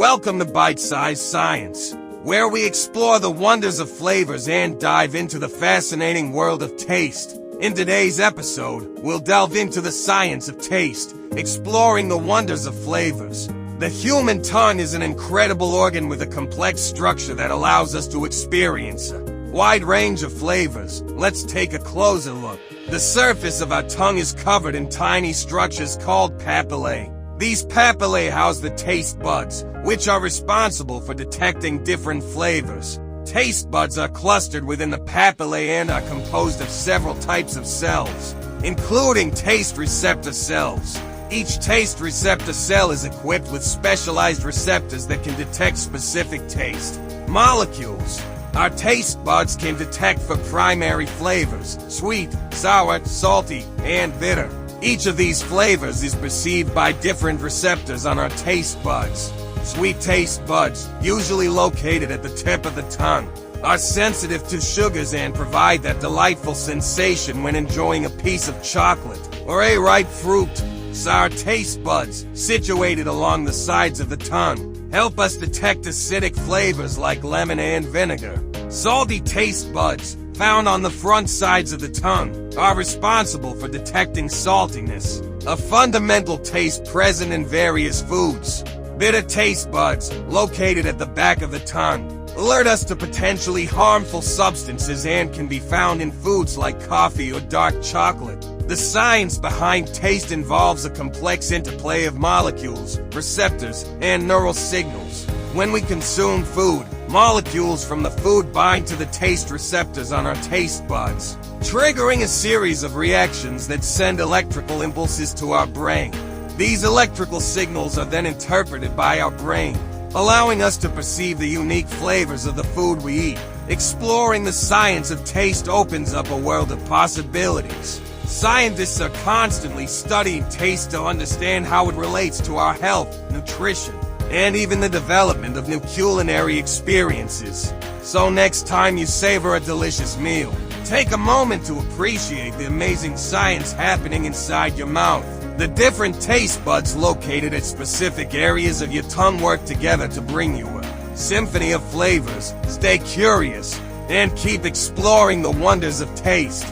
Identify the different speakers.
Speaker 1: Welcome to Bite-Sized Science, where we explore the wonders of flavors and dive into the fascinating world of taste. In today's episode, we'll delve into the science of taste, exploring the wonders of flavors. The human tongue is an incredible organ with a complex structure that allows us to experience a wide range of flavors. Let's take a closer look. The surface of our tongue is covered in tiny structures called papillae. These papillae house the taste buds, which are responsible for detecting different flavors. Taste buds are clustered within the papillae and are composed of several types of cells, including taste receptor cells. Each taste receptor cell is equipped with specialized receptors that can detect specific taste molecules. Our taste buds can detect for primary flavors: sweet, sour, salty, and bitter. Each of these flavors is perceived by different receptors on our taste buds. Sweet taste buds, usually located at the tip of the tongue, are sensitive to sugars and provide that delightful sensation when enjoying a piece of chocolate or a ripe fruit. Sour taste buds, situated along the sides of the tongue, help us detect acidic flavors like lemon and vinegar. Salty taste buds, found on the front sides of the tongue, are responsible for detecting saltiness, a fundamental taste present in various foods. Bitter taste buds, located at the back of the tongue, alert us to potentially harmful substances and can be found in foods like coffee or dark chocolate. The science behind taste involves a complex interplay of molecules, receptors, and neural signals. When we consume food, molecules from the food bind to the taste receptors on our taste buds, triggering a series of reactions that send electrical impulses to our brain. These electrical signals are then interpreted by our brain, allowing us to perceive the unique flavors of the food we eat. Exploring the science of taste opens up a world of possibilities. Scientists are constantly studying taste to understand how it relates to our health, nutrition, and even the development of new culinary experiences. So next time you savor a delicious meal, take a moment to appreciate the amazing science happening inside your mouth. The different taste buds located at specific areas of your tongue work together to bring you a symphony of flavors. Stay curious and keep exploring the wonders of taste.